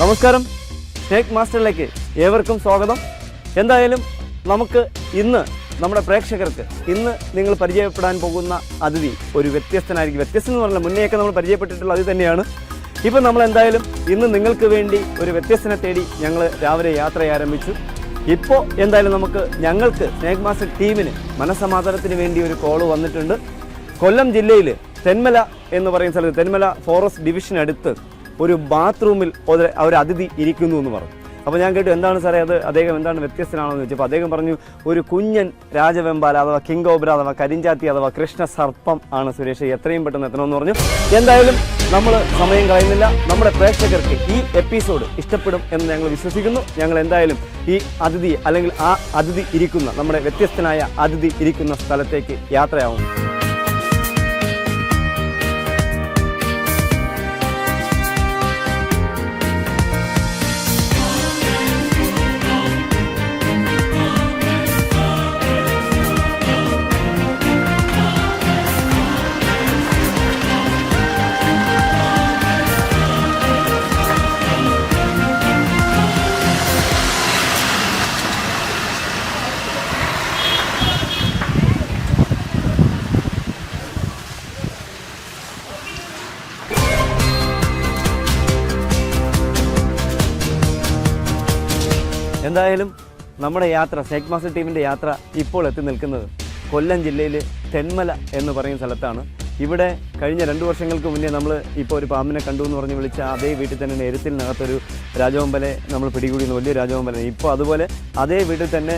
നമസ്കാരം, സ്നേക് മാസ്റ്ററിലേക്ക് ഏവർക്കും സ്വാഗതം. എന്തായാലും നമുക്ക് ഇന്ന് നമ്മുടെ പ്രേക്ഷകർക്ക് ഇന്ന് നിങ്ങൾ പരിചയപ്പെടാൻ പോകുന്ന അതിഥി ഒരു വ്യത്യസ്തനായിരിക്കും. വ്യത്യസ്തം എന്ന് പറഞ്ഞാൽ മുന്നേയൊക്കെ നമ്മൾ പരിചയപ്പെട്ടിട്ടുള്ള അതിഥി തന്നെയാണ്. ഇപ്പം നമ്മൾ എന്തായാലും ഇന്ന് നിങ്ങൾക്ക് വേണ്ടി ഒരു വ്യത്യസ്തനെ തേടി ഞങ്ങൾ രാവിലെ യാത്ര ആരംഭിച്ചു. ഇപ്പോൾ എന്തായാലും ഞങ്ങൾക്ക് സ്നേക് മാസ്റ്റർ ടീമിന് മനസ്സമാധാനത്തിന് വേണ്ടി ഒരു കോള് വന്നിട്ടുണ്ട്. കൊല്ലം ജില്ലയിൽ തെന്മല എന്ന് പറയുന്ന സ്ഥലത്ത് തെന്മല ഫോറസ്റ്റ് ഡിവിഷനടുത്ത് ഒരു ബാത്റൂമിൽ ഒരു അതിഥി ഇരിക്കുന്നു എന്ന് പറഞ്ഞു. അപ്പോൾ ഞാൻ കേട്ടു, എന്താണ് സാറേ അത്, അദ്ദേഹം എന്താണ് വ്യത്യസ്തനാണെന്ന് ചോദിച്ചപ്പോൾ അദ്ദേഹം പറഞ്ഞു, ഒരു കുഞ്ഞൻ രാജവെമ്പാല അഥവാ കിങ് കോബ്ര അഥവാ കരിഞ്ചാത്തി അഥവാ കൃഷ്ണ സർപ്പം ആണ് സുരേഷ്, എത്രയും പെട്ടെന്ന് എത്തണമെന്ന് പറഞ്ഞു. എന്തായാലും നമ്മൾ സമയം കളയുന്നില്ല. നമ്മുടെ പ്രേക്ഷകർക്ക് ഈ എപ്പിസോഡ് ഇഷ്ടപ്പെടും എന്ന് ഞങ്ങൾ വിശ്വസിക്കുന്നു. ഞങ്ങൾ എന്തായാലും ഈ അതിഥി അല്ലെങ്കിൽ ആ അതിഥി ഇരിക്കുന്ന നമ്മുടെ വ്യത്യസ്തനായ അതിഥി ഇരിക്കുന്ന സ്ഥലത്തേക്ക് യാത്രയാവും. എന്തായാലും നമ്മുടെ യാത്ര, സ്നേക് മാസ്റ്റർ ടീമിൻ്റെ യാത്ര ഇപ്പോൾ എത്തി നിൽക്കുന്നത് കൊല്ലം ജില്ലയിൽ തെന്മല എന്ന് പറയുന്ന സ്ഥലത്താണ്. ഇവിടെ കഴിഞ്ഞ 2 വർഷങ്ങൾക്ക് മുന്നേ നമ്മൾ ഇപ്പോൾ ഒരു പാമ്പിനെ കണ്ടു എന്ന് പറഞ്ഞ് വിളിച്ച അതേ വീട്ടിൽ തന്നെ എരുത്തിനകത്തൊരു രാജവെമ്പലെ നമ്മൾ പിടികൂടിയിരുന്നു, വലിയ രാജവെമ്പലെ. ഇപ്പോൾ അതുപോലെ അതേ വീട്ടിൽ തന്നെ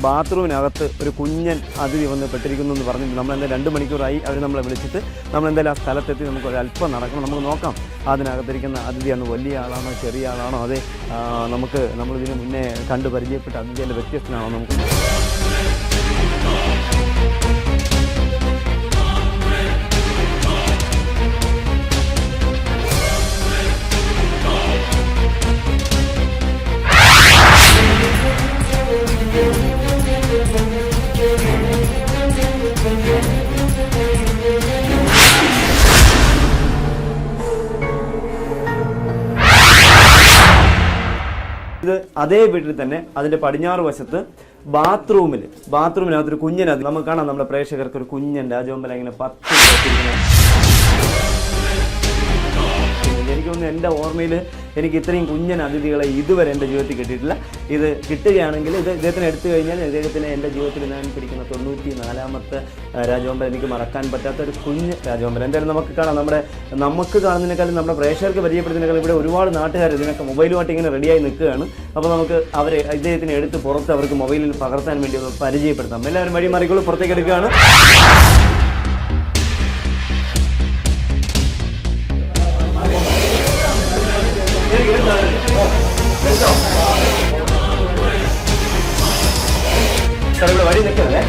ബാത്റൂമിനകത്ത് ഒരു കുഞ്ഞൻ അതിഥി വന്ന് പെട്ടിരിക്കുന്നു എന്ന് പറഞ്ഞിട്ട് നമ്മളെന്തായാലും 2 മണിക്കൂറായി അവർ നമ്മളെ വിളിച്ചിട്ട് നമ്മളെന്തായാലും ആ സ്ഥലത്തെത്തി നമുക്ക് ഒരു അല്പം നടക്കണം, നമുക്ക് നോക്കാം അതിനകത്തിരിക്കുന്ന അതിഥിയാണ് വലിയ ആളാണോ ചെറിയ ആളാണോ, അതെ നമ്മളിതിന് മുന്നേ കണ്ട് പരിചയപ്പെട്ട അതിഥിയുടെ വ്യത്യസ്തനാണോ നമുക്ക്. ഇത് അതേ വീട്ടിൽ തന്നെ അതിന്റെ പടിഞ്ഞാറ് വശത്ത് ബാത്റൂമിനകത്തൊരു കുഞ്ഞൻ അതിഥി നമുക്ക് കാണാം. നമ്മുടെ പ്രേക്ഷകർക്ക് ഒരു കുഞ്ഞൻ രാജവെമ്പല ഇങ്ങനെ 10 എനിക്ക് തോന്നുന്നു എൻ്റെ ഓർമ്മയിൽ എനിക്ക് ഇത്രയും കുഞ്ഞൻ അതിഥികളെ ഇതുവരെ എൻ്റെ ജീവിതത്തിൽ കിട്ടിയിട്ടില്ല. ഇത് കിട്ടുകയാണെങ്കിൽ ഇദ്ദേഹത്തിന് എടുത്തു കഴിഞ്ഞാൽ ഇദ്ദേഹത്തിന് എൻ്റെ ജീവിതത്തിൽ ഞാൻ പിടിക്കുന്ന 94ാമത്തെ രാജവെമ്പല, എനിക്ക് മറക്കാൻ പറ്റാത്ത ഒരു കുഞ്ഞ് രാജവെമ്പല. എന്തായാലും നമുക്ക് കാണുന്നതിനേക്കാളും നമ്മുടെ പ്രേക്ഷകർക്ക് പരിചയപ്പെടുന്നതിനേക്കാളും ഇവിടെ ഒരുപാട് നാട്ടുകാർ ഇതിനൊക്കെ മൊബൈലുമായിട്ട് ഇങ്ങനെ റെഡിയായി നിൽക്കുകയാണ്. അപ്പോൾ നമുക്ക് അവരെ ഇദ്ദേഹത്തിന് എടുത്ത് പുറത്ത് അവർക്ക് മൊബൈലിൽ പകർത്താൻ വേണ്ടി ഒന്ന് പരിചയപ്പെടുത്താം. എല്ലാവരും വഴി മാറിക്കോളൂ, പുറത്തേക്ക് എടുക്കുകയാണ്. ഇവിടെ വഴി നിൽക്കല്ലേ,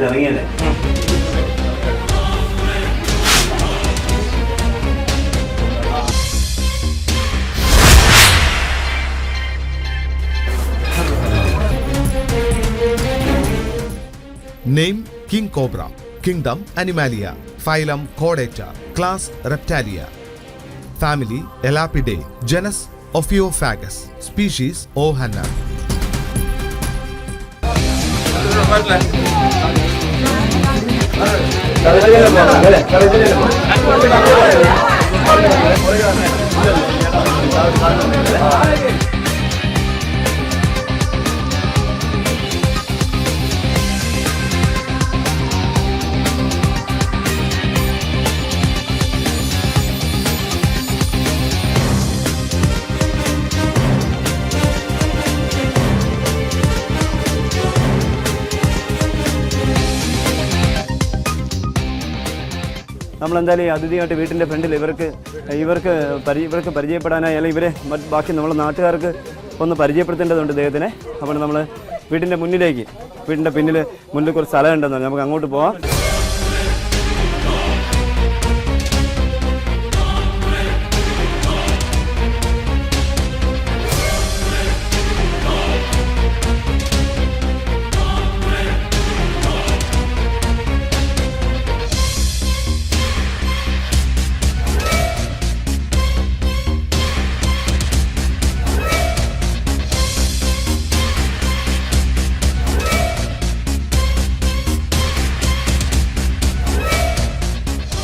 ഇറങ്ങിയല്ലേ. Name King Cobra. Kingdom Animalia. Phylum Chordata. Class Reptalia. Family Elapidae. Genus Ophiophagus. Species Ohanna. നമ്മളെന്തായാലും ഈ അതിഥിയായിട്ട് വീട്ടിൻ്റെ ഫ്രണ്ടിൽ ഇവർക്ക് പരിചയപ്പെടാനായി അല്ലെങ്കിൽ ഇവരെ ബാക്കി നമ്മളെ നാട്ടുകാർക്ക് ഒന്ന് പരിചയപ്പെടുത്തേണ്ടതുണ്ട് ഇദ്ദേഹത്തിനെ. അപ്പോൾ നമ്മൾ വീട്ടിൻ്റെ മുന്നിൽ കുറച്ച് സ്ഥലം ഉണ്ടെന്ന് നമുക്ക് അങ്ങോട്ട് പോവാം.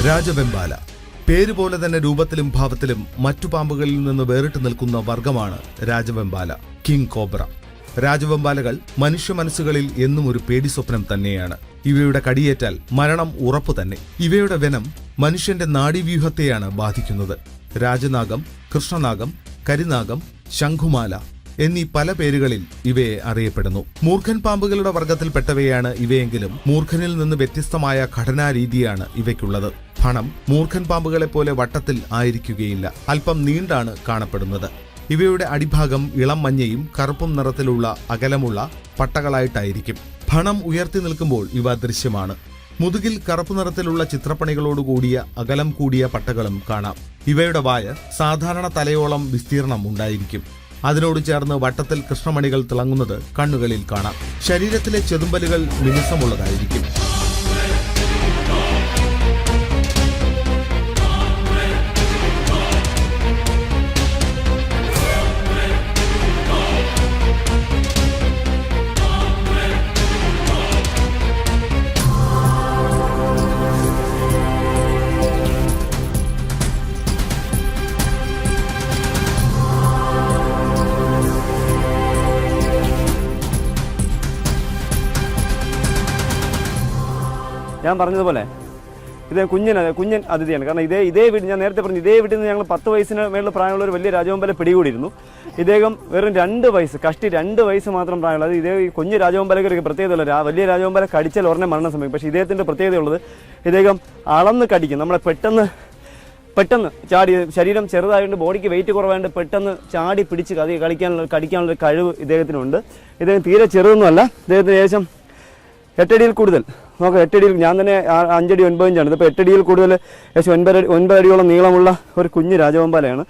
രാജവെമ്പാല പേരുപോലെ തന്നെ രൂപത്തിലും ഭാവത്തിലും മറ്റു പാമ്പുകളിൽ നിന്ന് വേറിട്ട് നിൽക്കുന്ന വർഗമാണ് രാജവെമ്പാല, കിങ് കോബ്ര. രാജവെമ്പാലകൾ മനുഷ്യ മനസ്സുകളിൽ എന്നും ഒരു പേടി സ്വപ്നം തന്നെയാണ്. ഇവയുടെ കടിയേറ്റാൽ മരണം ഉറപ്പു തന്നെ. ഇവയുടെ വെനം മനുഷ്യന്റെ നാഡീവ്യൂഹത്തെയാണ് ബാധിക്കുന്നത്. രാജനാഗം, കൃഷ്ണനാഗം, കരിനാഗം, ശംഖുമാല എന്നീ പല പേരുകളിൽ ഇവയെ അറിയപ്പെടുന്നു. മൂർഖൻ പാമ്പുകളുടെ വർഗത്തിൽപ്പെട്ടവയാണ് ഇവയെങ്കിലും മൂർഖനിൽ നിന്ന് വ്യത്യസ്തമായ ഘടനാരീതിയാണ് ഇവയ്ക്കുള്ളത്. ഫണം മൂർഖൻ പാമ്പുകളെ പോലെ വട്ടത്തിൽ ആയിരിക്കുകയില്ല, അല്പം നീണ്ടാണ് കാണപ്പെടുന്നത്. ഇവയുടെ അടിഭാഗം ഇളം മഞ്ഞയും കറുപ്പും നിറത്തിലുള്ള അകലമുള്ള പട്ടകളായിട്ടായിരിക്കും. ഫണം ഉയർത്തി നിൽക്കുമ്പോൾ ഇവ ദൃശ്യമാണ്. മുതുകിൽ കറുപ്പ് നിറത്തിലുള്ള ചിത്രപ്പണികളോടുകൂടിയ അകലം കൂടിയ പട്ടകളും കാണാം. ഇവയുടെ വായ സാധാരണ തലയോളം വിസ്തീർണം ഉണ്ടായിരിക്കും. അതിനോട് ചേർന്ന് വട്ടത്തിൽ കൃഷ്ണമണികൾ തിളങ്ങുന്നത് കണ്ണുകളിൽ കാണാം. ശരീരത്തിലെ ചെതുമ്പലുകൾ മിനുസമുള്ളതായിരിക്കും. ഞാൻ പറഞ്ഞതുപോലെ ഇത് കുഞ്ഞൻ അതിഥിയാണ്. കാരണം ഇതേ വീട്ടിൽ ഞാൻ നേരത്തെ പറഞ്ഞു, ഇതേ വീട്ടിൽ നിന്ന് ഞങ്ങൾ 10 വയസ്സിന് മേളിൽ പ്രായമുള്ള ഒരു വലിയ രാജവെമ്പാല പിടികൂടിയിരുന്നു. ഇദ്ദേഹം വെറും 2 വയസ്സ്, കഷ്ടി 2 വയസ്സ് മാത്രം പ്രായമുള്ളത്. ഇതേ കുഞ്ഞ് രാജവെമ്പാലയ്ക്ക് ഒരു പ്രത്യേകതയുള്ളത്, വലിയ രാജവെമ്പാല കടിച്ചാൽ ഉടനെ മരണം സംഭവിക്കും. പക്ഷേ ഇദ്ദേഹത്തിൻ്റെ പ്രത്യേകതയുള്ളത് ഇദ്ദേഹം അളന്ന് കടിക്കും. നമ്മളെ പെട്ടെന്ന് ചാടി, ശരീരം ചെറുതായതുകൊണ്ട് ബോഡിക്ക് വെയിറ്റ് കുറവായതുകൊണ്ട് പെട്ടെന്ന് ചാടി പിടിച്ച് കടിക്കാനുള്ള കഴിവ് ഇദ്ദേഹത്തിനുണ്ട്. ഇദ്ദേഹം തീരെ ചെറുതൊന്നുമല്ല. ഇദ്ദേഹത്തിന് ഏകദേശം 8 അടിയിൽ കൂടുതൽ, നോക്കാം 8 അടിയിൽ, ഞാൻ തന്നെ 5 അടി 9 ഇഞ്ചാണ്. ഇതിപ്പോൾ 8 അടിയിൽ കൂടുതൽ ഏകദേശം 9 അടിയോളം നീളമുള്ള ഒരു കുഞ്ഞ് രാജവെമ്പാലയാണ്.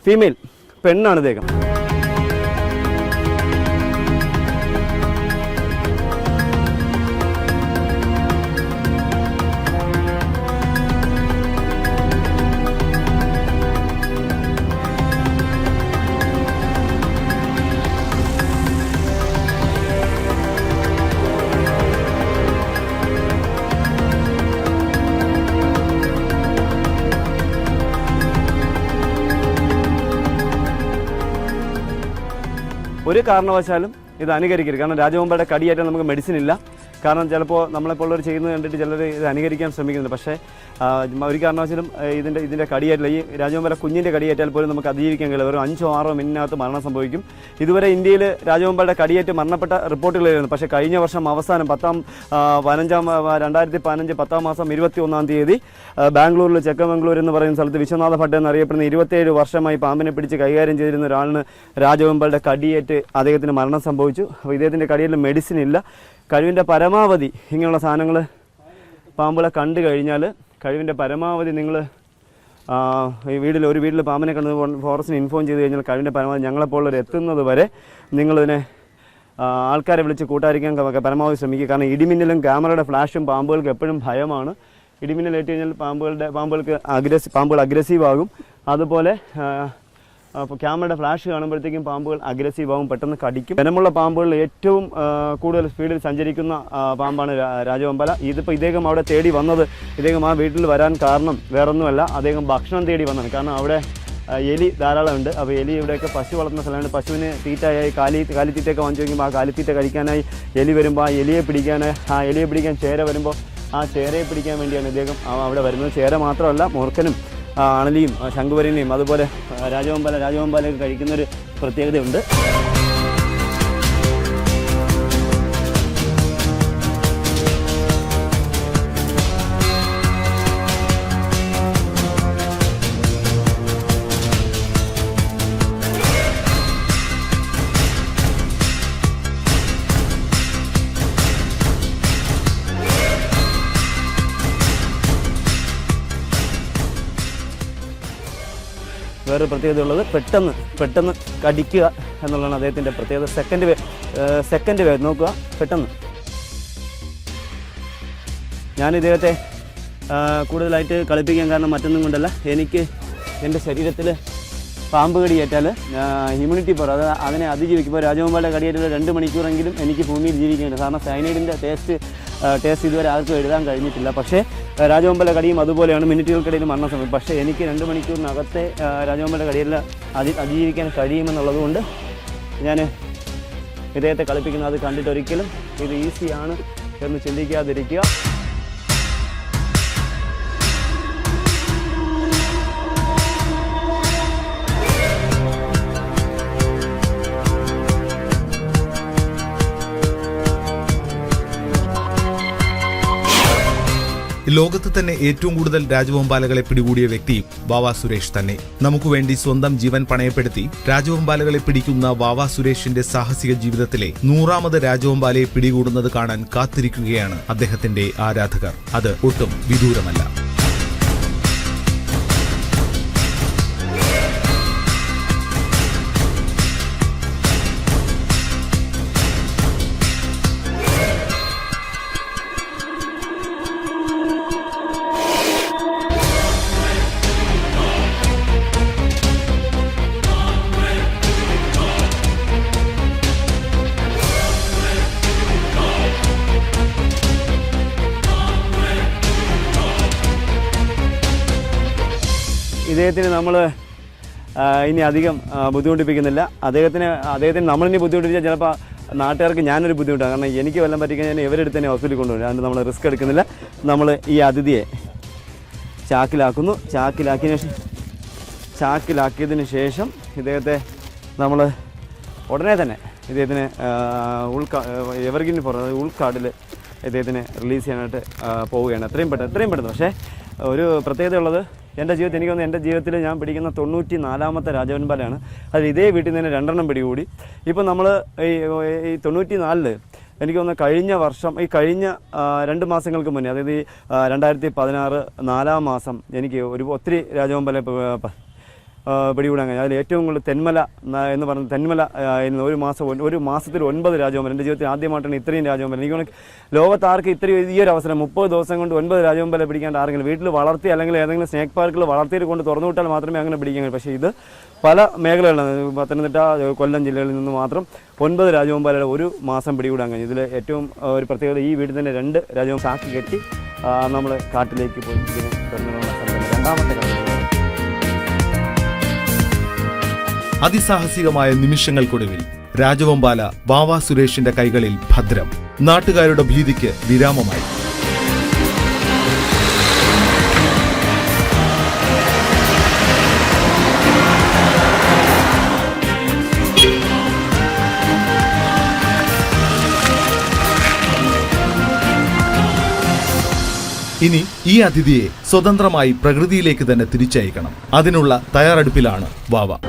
ഫീമെയിൽ, പെണ്ണാണ് ഇദ്ദേഹം. ഒരു കാരണവശാലും ഇത് അനുകരിക്കരുത്. കാരണം രാജവെമ്പാലയുടെ കടിയേറ്റാൽ നമുക്ക് മെഡിസിൻ ഇല്ല. കാരണം ചിലപ്പോൾ നമ്മളെപ്പോലുള്ളവർ ചെയ്യുന്നത് കണ്ടിട്ട് ചിലർ ഇത് അനുകരിക്കാൻ ശ്രമിക്കുന്നുണ്ട്. പക്ഷേ ഒരു കാരണവശാലും ഇതിൻ്റെ കടിയേറ്റില്ല. ഈ രാജവെമ്പാല കുഞ്ഞിൻ്റെ കടിയേറ്റാൽ പോലും നമുക്ക് അതിജീവിക്കാൻ കഴിയില്ല. ഒരു 5-6 മിനിറ്റിനകത്ത് മരണം സംഭവിക്കും. ഇതുവരെ ഇന്ത്യയിൽ രാജവെമ്പാലയുടെ കടിയേറ്റ് മരണപ്പെട്ട റിപ്പോർട്ടുകളായിരുന്നു. പക്ഷേ കഴിഞ്ഞ വർഷം അവസാനം 2015 10 മാസം 21-ാം തീയതി ബാംഗ്ലൂരിൽ ചെക്കമംഗ്ലൂർ എന്ന് പറയുന്ന സ്ഥലത്ത് വിശ്വനാഥ ഭട്ട് എന്നറിയപ്പെടുന്ന 27 വർഷമായി പാമ്പിനെ പിടിച്ച് കൈകാര്യം ചെയ്തിരുന്ന ഒരാളിന് രാജവെമ്പാലയുടെ കടിയേറ്റ് അദ്ദേഹത്തിന് മരണം സംഭവിച്ചു. അപ്പോൾ ഇദ്ദേഹത്തിൻ്റെ കടിയേറ്റിൽ മെഡിസിൻ ഇല്ല. കഴിവിൻ്റെ പരമാവധി ഇങ്ങനെയുള്ള സാധനങ്ങൾ പാമ്പുകളെ കണ്ടു കഴിഞ്ഞാൽ കഴിവിൻ്റെ പരമാവധി നിങ്ങൾ ഒരു വീട്ടിൽ പാമ്പിനെ കണ്ട് ഫോറസ്റ്റിന് ഇൻഫോം ചെയ്ത് കഴിഞ്ഞാൽ കഴിവിൻ്റെ പരമാവധി ഞങ്ങളെപ്പോലുള്ളവർ എത്തുന്നത് വരെ നിങ്ങളിതിനെ ആൾക്കാരെ വിളിച്ച് കൂട്ടായിരിക്കാൻ പരമാവധി ശ്രമിക്കുക. കാരണം ഇടിമിന്നലും ക്യാമറയുടെ ഫ്ലാഷും പാമ്പുകൾക്ക് എപ്പോഴും ഭയമാണ്. ഇടിമിന്നൽ ഏറ്റ് കഴിഞ്ഞാൽ പാമ്പുകൾ അഗ്രസീവ് ആകും. അതുപോലെ അപ്പോൾ ക്യാമറയുടെ ഫ്ലാഷ് കാണുമ്പോഴത്തേക്കും പാമ്പുകൾ അഗ്രസീവ് ആകും, പെട്ടെന്ന് കടിക്കും. വനമുള്ള പാമ്പുകളിൽ ഏറ്റവും കൂടുതൽ സ്പീഡിൽ സഞ്ചരിക്കുന്ന പാമ്പാണ് രാജവെമ്പാല. ഇതിപ്പോൾ ഇദ്ദേഹം അവിടെ തേടി വന്നത്, ഇദ്ദേഹം ആ വീട്ടിൽ വരാൻ കാരണം വേറൊന്നുമല്ല, അദ്ദേഹം ഭക്ഷണം തേടി വന്നതാണ്. കാരണം അവിടെ എലി ധാരാളമുണ്ട്. അപ്പോൾ എലി ഇവിടെയൊക്കെ പശു വളർത്തുന്ന സ്ഥലമാണ്. പശുവിന് തീറ്റയായി കാലിത്തീറ്റയൊക്കെ വാങ്ങിച്ചു വയ്ക്കുമ്പോൾ ആ കാലിത്തീറ്റ കഴിക്കാനായി എലി വരുമ്പോൾ ആ എലിയെ പിടിക്കാൻ ചേര വരുമ്പോൾ ആ ചേരയെ പിടിക്കാൻ വേണ്ടിയാണ് ഇദ്ദേഹം അവിടെ വരുന്നത്. ചേര മാത്രമല്ല, മൂർഖനും അണലിയും ശംഖുവരനെയും അതുപോലെ രാജവെമ്പാലയൊക്കെ കഴിക്കുന്നൊരു പ്രത്യേകതയുണ്ട്. വേറൊരു പ്രത്യേകത ഉള്ളത് പെട്ടെന്ന് കടിക്കുക എന്നുള്ളതാണ് അദ്ദേഹത്തിൻ്റെ പ്രത്യേകത. സെക്കൻഡ് വേവ് നോക്കുക, പെട്ടെന്ന്. ഞാൻ ഇദ്ദേഹത്തെ കൂടുതലായിട്ട് കളിപ്പിക്കാൻ കാരണം മറ്റൊന്നും കൊണ്ടല്ല, എനിക്ക് എൻ്റെ ശരീരത്തിൽ പാമ്പ് കടിയേറ്റാൽ ഇമ്മ്യൂണിറ്റി പവർ അതിനെ അതിജീവിക്കുമ്പോൾ രാജവെമ്പാല കടിയേറ്റാൽ 2 മണിക്കൂറെങ്കിലും എനിക്ക് ഭൂമിയിൽ ജീവിക്കുന്നുണ്ട്. കാരണം സയനൈഡിൻ്റെ ടേസ്റ്റ് ഇതുവരെ ആർക്കും എഴുതാൻ കഴിഞ്ഞിട്ടില്ല. പക്ഷേ രാജവെമ്പാല കടിയും അതുപോലെയാണ്, മിനിറ്റുകൾക്കിടയിൽ മരണസമയം. പക്ഷേ എനിക്ക് 2 മണിക്കൂറിനകത്തെ രാജവെമ്പാല കടിയെല്ലാം അതിജീവിക്കാൻ കഴിയുമെന്നുള്ളത് കൊണ്ട് ഞാൻ ഇദ്ദേഹത്തെ കളിപ്പിക്കുന്നത്. അത് കണ്ടിട്ട് ഒരിക്കലും ഇത് ഈസിയാണ് എന്ന് ചിന്തിക്കാതിരിക്കുക. ലോകത്ത് തന്നെ ഏറ്റവും കൂടുതൽ രാജവെമ്പാലകളെ പിടികൂടിയ വ്യക്തിയും വാവാ സുരേഷ് തന്നെ. നമുക്ക് വേണ്ടി സ്വന്തം ജീവൻ പണയപ്പെടുത്തി രാജവെമ്പാലകളെ പിടിക്കുന്ന വാവാ സുരേഷിന്റെ സാഹസിക ജീവിതത്തിലെ 100ാമത് രാജവെമ്പാലയെ പിടികൂടുന്നത് കാണാൻ കാത്തിരിക്കുകയാണ് അദ്ദേഹത്തിന്റെ ആരാധകർ. അത് ഒട്ടും വിദൂരമല്ല. ഇദ്ദേഹത്തിന് നമ്മൾ ഇനി അധികം ബുദ്ധിമുട്ടിപ്പിക്കുന്നില്ല. അദ്ദേഹത്തിന് നമ്മളിനി ബുദ്ധിമുട്ടിച്ചാൽ ചിലപ്പോൾ നാട്ടുകാർക്ക് ഞാനൊരു ബുദ്ധിമുട്ടാണ്. കാരണം എനിക്ക് വല്ലതും പറ്റിക്കഴിഞ്ഞാൽ ഇവരെടുത്ത് തന്നെ ഹോസ്പിറ്റലിൽ കൊണ്ടുപോകും. അതുകൊണ്ട് നമ്മൾ റിസ്ക് എടുക്കുന്നില്ല. നമ്മൾ ഈ അതിഥിയെ ചാക്കിലാക്കിയതിന് ശേഷം ഇദ്ദേഹത്തെ നമ്മൾ ഉടനെ തന്നെ ഇദ്ദേഹത്തിന് എവർഗ്രീൻ ഫോറസ്റ്റ് ഉൾക്കാടിൽ ഇദ്ദേഹത്തിനെ റിലീസ് ചെയ്യാനായിട്ട് പോവുകയാണ് എത്രയും പെട്ടെന്ന്. പക്ഷേ ഒരു പ്രത്യേകത ഉള്ളത്, എൻ്റെ ജീവിതത്തിൽ ഞാൻ പിടിക്കുന്ന 94ാമത്തെ രാജവെമ്പാലയാണ്. അതിൽ ഇതേ വീട്ടിൽ നിന്ന് തന്നെ 2 പിടികൂടി. ഇപ്പം നമ്മൾ ഈ 94 എനിക്ക് തോന്നുന്നു കഴിഞ്ഞ 2 മാസങ്ങൾക്ക് മുന്നേ, അതായത് 2016 4ാം മാസം എനിക്ക് ഒത്തിരി രാജവെമ്പാല പിടികൂടാൻ കഴിഞ്ഞു. അതിൽ ഏറ്റവും കൂടുതൽ തെന്മല എന്ന് പറയുന്നത്, തെന്മല ഒരു മാസത്തിൽ 9 രാജവെമ്പാല. എൻ്റെ ജീവിതത്തിൽ ആദ്യമായിട്ടാണ് ഇത്രയും രാജവെമ്പാല. എനിക്ക് ലോകത്താർക്ക് ഇത്രയും ഈ ഒരു അവസരം 30 ദിവസം കൊണ്ട് 9 രാജവെമ്പാല പിടിക്കാണ്ട് ആരെങ്കിലും വീട്ടിൽ വളർത്തി അല്ലെങ്കിൽ ഏതെങ്കിലും സ്നേക്ക് പാർക്കിൽ വളർത്തിയിട്ട് കൊണ്ട് തുറന്നു വിട്ടാൽ മാത്രമേ അങ്ങനെ പിടിക്കാൻ കഴിയൂ. പക്ഷേ ഇത് പല മേഖലകളിലാണ്, പത്തനംതിട്ട, കൊല്ലം ജില്ലകളിൽ നിന്ന് മാത്രം 9 രാജവെമ്പാലയുടെ ഒരു മാസം പിടികൂടാൻ കഴിഞ്ഞു. ഇതിൽ ഏറ്റവും ഒരു പ്രത്യേകത, ഈ വീട്ടിൽ തന്നെ 2 രാജവെമ്പാല ചാക്കി കെട്ടി നമ്മൾ കാട്ടിലേക്ക് പോയി ഇതിനെ തുറന്നുള്ള രണ്ടാമത്തെ കാര്യം. അതിസാഹസികമായ നിമിഷങ്ങൾക്കൊടുവിൽ രാജവെമ്പാല വാവാ സുരേഷിന്റെ കൈകളിൽ ഭദ്രം. നാട്ടുകാരുടെ ഭീതിക്ക് വിരാമമായി. ഇനി ഈ അതിഥിയെ സ്വതന്ത്രമായി പ്രകൃതിയിലേക്ക് തന്നെ തിരിച്ചയക്കണം. അതിനുള്ള തയ്യാറെടുപ്പിലാണ് വാവ.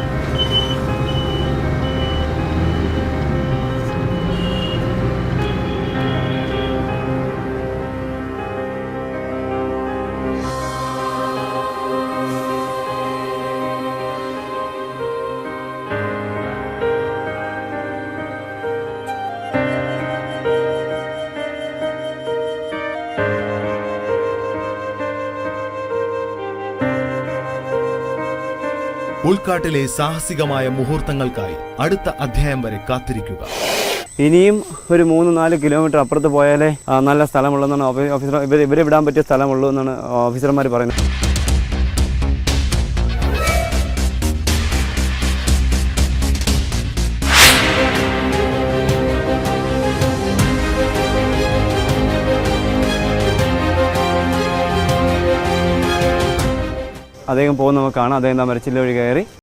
ഉൾക്കാട്ടിലെ സാഹസികമായ മുഹൂർത്തങ്ങൾക്കായി അടുത്ത അധ്യായം വരെ കാത്തിരിക്കുക. ഇനിയും ഒരു 3-4 കിലോമീറ്റർ അപ്പുറത്ത് പോയാലേ നല്ല സ്ഥലമുള്ളതെന്നാണ് ഇവരെ വിടാൻ പറ്റിയ സ്ഥലമുള്ളൂ എന്നാണ് ഓഫീസർമാർ പറയുന്നത്. അദ്ദേഹം പോകുന്ന നമുക്ക് കാണാം. അദ്ദേഹം മരച്ചില്ല വഴി കയറി